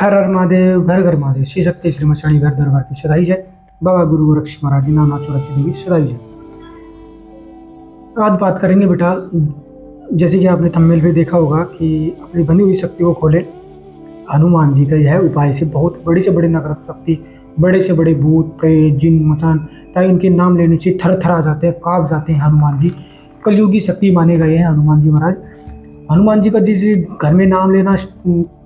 हर हर महादेव, घर घर महादेव। श्री शक्ति श्री मचाणी घर दरबार की सदाई जय। बाबा गुरु गोरक्ष महाराज जी नाम नाचो रखी देवी सदाई जय। आज बात करेंगे बेटा, जैसे कि आपने थंबनेल पे देखा होगा कि अपनी बनी हुई शक्ति को खोले। हनुमान जी का यह उपाय से बहुत बड़ी से बड़ी नकारात्मक शक्ति, बड़े से बड़े भूत प्रेत जिन मचान ताकि इनके नाम लेने से थर थर आ जाते हैं, कांप जाते हैं। हनुमान जी कलयुगी शक्ति माने गए हैं। हनुमान जी महाराज, हनुमान जी का जिस घर में नाम लेना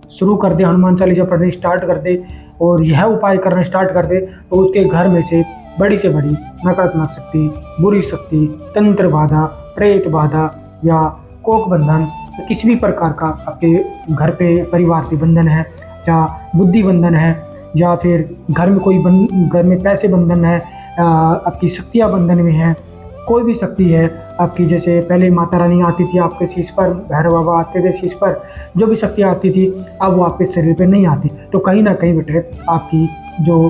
शुरू कर दे, हनुमान चालीसा पढ़ने स्टार्ट कर दे और यह उपाय करना स्टार्ट कर दे तो उसके घर में से बड़ी नकारात्मक शक्ति, बुरी शक्ति, तंत्र बाधा, प्रेत बाधा या कोक बंधन, किसी भी प्रकार का आपके घर पे परिवार पे बंधन है या बुद्धि बंधन है या फिर घर में कोई घर में पैसे बंधन है, आपकी शक्तियाँ बंधन में है, कोई भी शक्ति है आपकी। जैसे पहले माता रानी आती थी आपके शीश पर, भैरव बाबा आते थे शीश पर, जो भी शक्तियाँ आती थी अब वो आपके शरीर पे नहीं आती। तो कहीं ना कहीं बेटे आपकी जो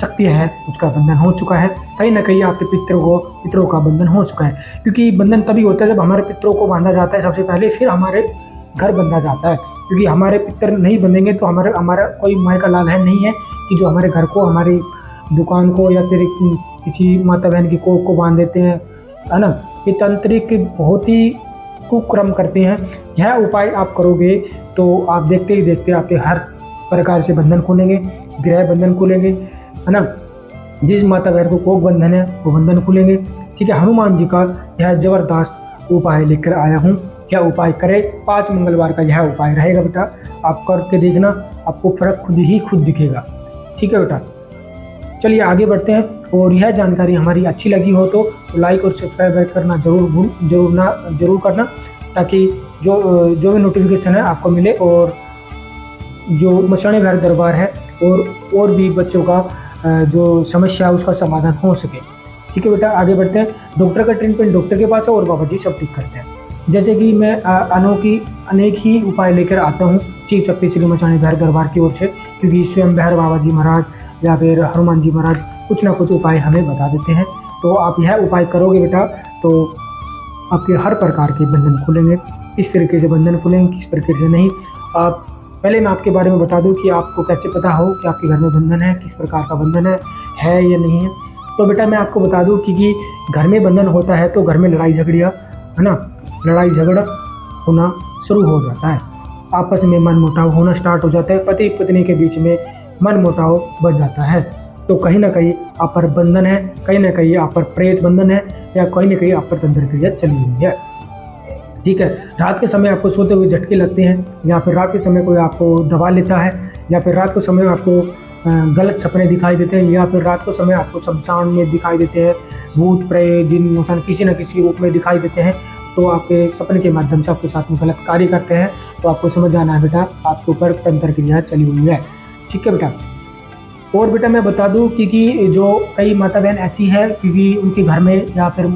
शक्ति है उसका बंधन हो चुका है। कहीं ना कहीं आपके पितरों का बंधन हो चुका है, क्योंकि बंधन तभी होता है जब हमारे पितरों को बांधा जाता है सबसे पहले, फिर हमारे घर बंधा जाता है। क्योंकि हमारे पितर नहीं बंधेंगे तो हमारा कोई माय का लाल है नहीं है कि जो हमारे घर को, हमारी दुकान को या फिर किसी माता बहन की कोख को बांध देते हैं, है ना। ये तांत्रिक बहुत ही कुक्रम करते हैं। यह उपाय आप करोगे तो आप देखते ही देखते आपके हर प्रकार से बंधन खुलेंगे, गृह बंधन खुलेंगे, है ना। जिस माता बहन को कोख बंधन है वो बंधन खुलेंगे। ठीक है, हनुमान जी का यह जबरदस्त उपाय लेकर आया हूँ। क्या उपाय करें? 5 मंगलवार का यह उपाय रहेगा बेटा, आप करके देखना, आपको फर्क खुद दिखेगा। ठीक है बेटा, चलिए आगे बढ़ते हैं। और यह जानकारी हमारी अच्छी लगी हो तो लाइक और सब्सक्राइब करना जरूर करना, ताकि जो भी नोटिफिकेशन है आपको मिले और जो मचाणी घर दरबार है और भी बच्चों का जो समस्या है उसका समाधान हो सके। ठीक है बेटा, आगे बढ़ते हैं। डॉक्टर का ट्रीटमेंट डॉक्टर के पास है और बाबा जी सब ठीक करते हैं। जैसे कि मैं अनेक ही उपाय लेकर आता हूँ शिव शक्ति श्री मचाणी घर दरबार की ओर से, क्योंकि स्वयं भैरव बाबा जी महाराज या फिर हनुमान जी महाराज कुछ ना कुछ उपाय हमें बता देते हैं। तो आप यह उपाय करोगे बेटा तो आपके हर प्रकार के बंधन खुलेंगे। इस तरीके से बंधन खुलेंगे, किस तरीके से नहीं। आप पहले मैं आपके बारे में बता दूं कि आपको कैसे पता हो कि आपके घर में बंधन है, किस प्रकार का बंधन है या नहीं है। तो बेटा मैं आपको बता दूं कि घर में बंधन होता है तो घर में लड़ाई झगड़िया, है ना, लड़ाई झगड़ा होना शुरू हो जाता है, आपस में मन मुटाव होना स्टार्ट हो जाता है, पति पत्नी के बीच में मन मुटाव बढ़ जाता है। तो कहीं ना कहीं आप पर बंधन है, कहीं ना कहीं आप पर प्रेत बंधन है या कहीं ना कहीं आप पर तंत्र क्रिया चली हुई है। ठीक है, रात के समय आपको सोते हुए झटके लगते हैं या फिर रात के समय कोई आपको दबा लेता है या फिर रात के समय आपको गलत सपने दिखाई देते हैं या फिर रात के समय आपको शमशान में दिखाई देते हैं, भूत प्रेत जिन इंसान किसी न किसी रूप में दिखाई देते हैं। तो आपके सपने के माध्यम से आपके साथ में गलत कार्य करते हैं तो आपको समझ आना है बेटा आपके ऊपर तंत्र क्रिया चली हुई है। ठीक है बेटा, और बेटा मैं बता दूं कि जो कई माता बहन ऐसी है क्योंकि उनके घर में या फिर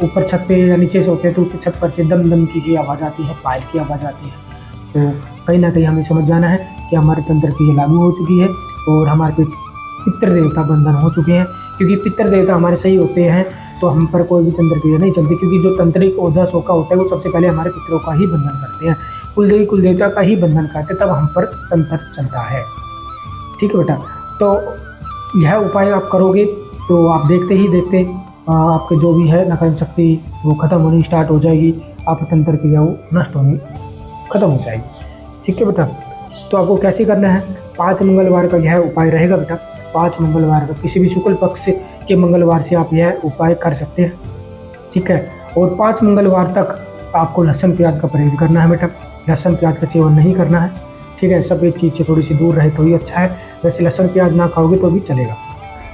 ऊपर छत पे या नीचे से होते हैं तो उसके छत पर से दम की सी आवाज़ आती है, पायल की आवाज़ आती है। तो कहीं ना कहीं हमें समझ जाना है कि हमारे तंत्र क्रिया लागू हो चुकी है और हमारे पितृ देवता बंधन हो चुके हैं। क्योंकि पितृ देवता हमारे सही होते हैं तो हम पर कोई भी तंत्र क्रिया नहीं चलती, क्योंकि जो तंत्रिक ओझा सोका होता है वो सबसे पहले हमारे पितरों का ही बंधन करते हैं, कुलदेवी कुलदेवता का ही बंधन करते हैं, तब हम पर तंत्र चलता है। ठीक है बेटा, तो यह उपाय आप करोगे तो आप देखते ही देखते आपके जो भी है नकारात्मक शक्ति वो खत्म होनी स्टार्ट हो जाएगी, आप तंत्र क्रिया वो नष्ट होनी खत्म हो जाएगी। ठीक है बेटा, तो आपको कैसे करना है? 5 मंगलवार का यह उपाय रहेगा बेटा। 5 मंगलवार का किसी भी शुक्ल पक्ष के मंगलवार से आप यह उपाय कर सकते हैं। ठीक है, और 5 मंगलवार तक आपको लहसुन प्याज का परहेज करना है बेटा, लहसुन प्याज का सेवन नहीं करना है। ठीक है, सफ़ेद चीज़ से थोड़ी सी दूर रहे तो ही अच्छा है, वैसे लहसुन प्याज ना खाओगे तो भी चलेगा।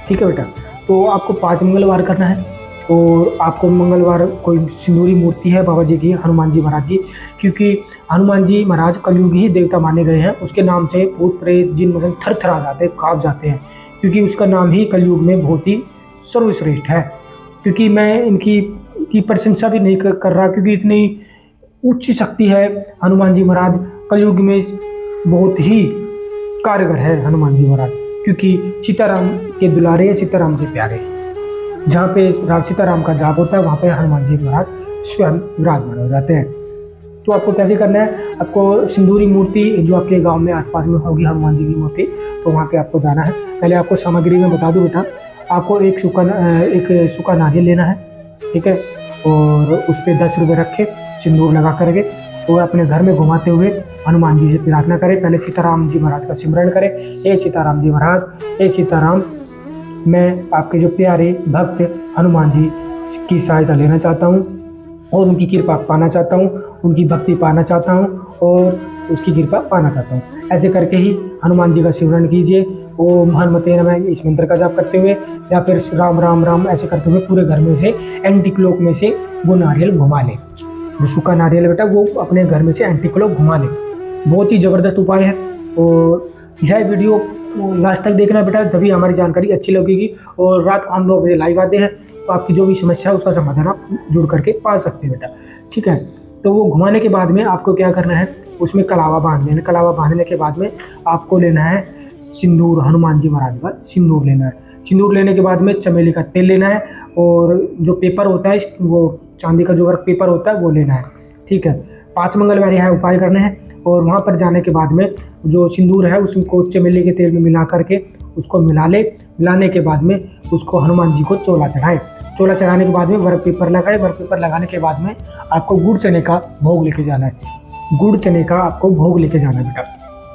ठीक है बेटा, तो आपको 5 मंगलवार करना है और आपको मंगलवार कोई सिंदूरी मूर्ति है बाबा जी की, हनुमान जी महाराज की, क्योंकि हनुमान जी महाराज कलयुग ही देवता माने गए हैं। उसके नाम से भूत प्रेत जिन मतलब थर थर आ जाते हैं, काँप जाते हैं, क्योंकि उसका नाम ही कलयुग में बहुत ही सर्वश्रेष्ठ है। क्योंकि मैं इनकी प्रशंसा भी नहीं कर रहा, क्योंकि इतनी उच्च शक्ति है हनुमान जी महाराज, कलयुग में बहुत ही कारगर है हनुमान जी महाराज, क्योंकि सीताराम के दुलारे हैं, सीताराम के प्यारे। जहाँ पे सीताराम का जाप होता है वहाँ पे हनुमान जी महाराज स्वयं विराजमान हो जाते हैं। तो आपको कैसे करना है, आपको सिंदूरी मूर्ति जो आपके गांव में आसपास में होगी हनुमान जी की मूर्ति, तो वहाँ पे आपको जाना है। पहले आपको सामग्री में बता दूँ बेटा, आपको एक सूखा नारियल लेना है, ठीक है, और उस पर 10 रुपये रखे सिंदूर लगा करके, और अपने घर में घुमाते हुए हनुमान जी से प्रार्थना करें। पहले सीताराम जी महाराज का सिमरन करें, हे सीताराम जी महाराज, हे सीताराम, मैं आपके जो प्यारे भक्त हनुमान जी की सहायता लेना चाहता हूँ और उनकी कृपा पाना चाहता हूँ, उनकी भक्ति पाना चाहता हूँ और उसकी कृपा पाना चाहता हूँ। ऐसे करके ही हनुमान जी का सिमरन कीजिए, ओम हनुमते नमः इस मंत्र का जाप करते हुए, या फिर राम राम राम ऐसे करते हुए पूरे घर में से एंटी क्लॉक में से वो नारियल घुमा ले। जो सूखा नारियल बेटा वो अपने घर में से एंटी क्लॉक घुमा ले। बहुत ही ज़बरदस्त उपाय है, और यह वीडियो लास्ट तक देखना बेटा, तभी हमारी जानकारी अच्छी लगेगी। और रात को हम 9 बजे लाइव आते हैं, तो आपकी जो भी समस्या है उसका समाधान आप जुड़ करके पा सकते हैं बेटा, ठीक है। तो वो घुमाने के बाद में आपको क्या करना है, उसमें कलावा बांध लेना। कलावा बांधने के बाद में आपको लेना है सिंदूर, हनुमान जी महाराज का सिंदूर लेना है। सिंदूर लेने के बाद में चमेली का तेल लेना है, और जो पेपर होता है वो चांदी का जो वर्क पेपर होता है वो लेना है, ठीक है। 5 मंगलवार यह उपाय करने हैं, और वहाँ पर जाने के बाद में जो सिंदूर है उसको चमेली के तेल में मिला करके उसको मिलाने के बाद में उसको हनुमान जी को चोला चढ़ाएं। चोला चढ़ाने के बाद में वर्क पेपर लगाए। वर्क पेपर लगाने के बाद में आपको गुड़ चने का भोग लेके जाना है। गुड़ चने का आपको भोग लेके जाना है बेटा,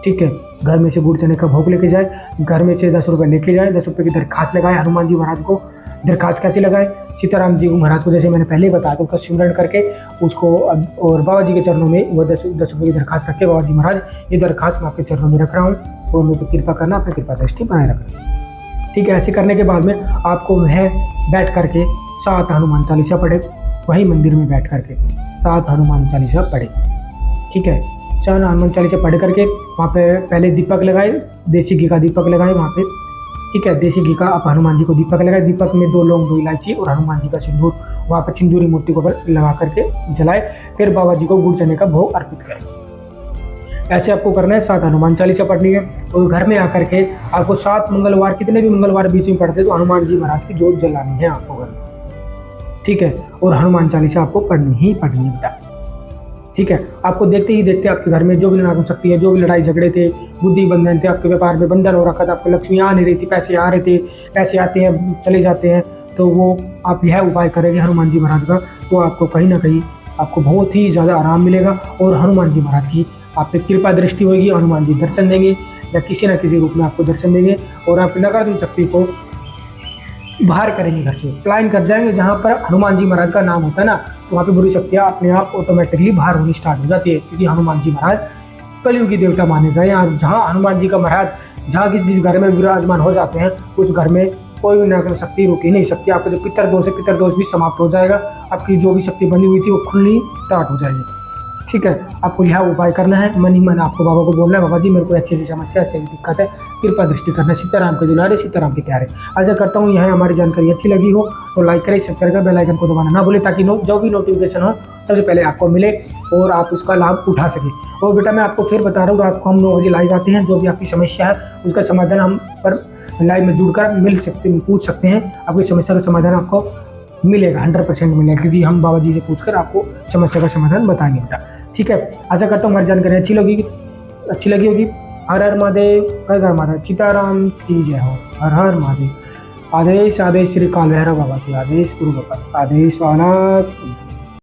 ठीक है। घर में से गुड़ चने का भोग लेके जाए, घर में से 10 रुपये लेके जाए, 10 रुपये की दरखास्त लगाए हनुमान जी महाराज को। दरखास्त कैसे लगाए, सीताराम जी महाराज को जैसे मैंने पहले बताया था, उसका सिमरन करके उसको, और बाबा जी के चरणों में वो 10 रुपये की दरखास्त रखे, बाबा जी महाराज ये दरखास्त मैं आपके चरणों में रख रहा हूँ और मेरे को कृपा करना, अपनी कृपा दृष्टि बनाए रखना, ठीक है। ऐसे करने के बाद में आपको वह बैठ करके 7 हनुमान चालीसा पढ़े, वही मंदिर में बैठ करके 7 हनुमान चालीसा पढ़े, ठीक है। 4 हनुमान चालीसा पढ़ करके वहाँ पे पहले दीपक लगाए, देसी घी का दीपक लगाए वहाँ पे, ठीक है। देसी घी का आप हनुमान जी को दीपक लगाए, दीपक में 2 लौंग 2 इलायची और हनुमान जी का सिंदूर वहाँ पर सिंदूरी मूर्ति को लगा करके जलाए। फिर बाबा जी को गुड़ चने का भोग अर्पित करें। ऐसे आपको करना है। 7 हनुमान चालीसा पढ़नी है, और घर में आकर के आपको 7 मंगलवार, कितने भी मंगलवार बीच में पढ़ते तो हनुमान जी महाराज की जोत जलानी है आपको घर में, ठीक है। और हनुमान चालीसा आपको पढ़नी ही पढ़नी है बेटा, ठीक है। आपको देखते ही देखते आपके घर में जो भी नागम शक्ति है, जो भी लड़ाई झगड़े थे, बुद्धि बंधन थे, आपके व्यापार में बंधन हो रखा था, आपको लक्ष्मी आ नहीं रही थी, पैसे आ रहे थे, पैसे आते हैं चले जाते हैं, तो वो आप यह उपाय करेंगे हनुमान जी महाराज का, तो आपको कहीं ना कहीं आपको बहुत ही ज़्यादा आराम मिलेगा, और हनुमान जी महाराज की आप पे कृपा दृष्टि होगी। हनुमान जी दर्शन देंगे या किसी न किसी रूप में आपको दर्शन देंगे, और आपकी नकारात्मक शक्ति को बाहर करेंगे, घर से प्लान कर जाएंगे। जहाँ पर हनुमान जी महाराज का नाम होता है ना, तो वहाँ पे बुरी शक्तियाँ अपने आप ऑटोमेटिकली बाहर होनी स्टार्ट हो जाती है, क्योंकि हनुमान जी महाराज कलयुगी देवता माने गए हैं। जहाँ हनुमान जी का महाराज जहाँ जिस घर में विराजमान हो जाते हैं, उस घर में कोई भी नकारात्मक शक्ति रुकी नहीं सकती। आपका जो पितृदोष है, पितृदोष भी समाप्त हो जाएगा, आपकी जो भी शक्ति बनी हुई थी वो खुलनी स्टार्ट हो जाएगी, ठीक है। आपको यह उपाय करना है, मन ही मन आपको बाबा को बोलना है, बाबा जी मेरे को अच्छी समस्या, अच्छी दिक्कत है, कृपा दृष्टि करना, सीताराम के दुलारे, सीताराम के प्यारे। आशा करता हूँ यह हमारी जानकारी अच्छी लगी हो, तो लाइक करें, सब्सक्राइब करें, बेल आइकन को दबाना ना भूलें, ताकि जो भी नोटिफिकेशन हो सबसे पहले आपको मिले और आप उसका लाभ उठा सकें। और बेटा मैं आपको फिर बता रहा हूँ, रात को हम 9 बजे लाइव आते हैं। जो भी आपकी समस्या है उसका समाधान हम पर लाइव में जुड़कर मिल सकते, पूछ सकते हैं। आपकी समस्या का समाधान आपको मिलेगा, 100% मिलेगा, क्योंकि हम बाबा जी से पूछकर आपको समस्या का समाधान बताएंगे बेटा, ठीक है। आशा करता हूँ हमारी जानकारी अच्छी लगी होगी। हर हर महादेव, हर हर महादेव, सीताराम की जय हो, हर हर महादेव। आदेश आदेश श्री काल भैरव बाबा की आदेश, गुरु बाबा आदेश वाला।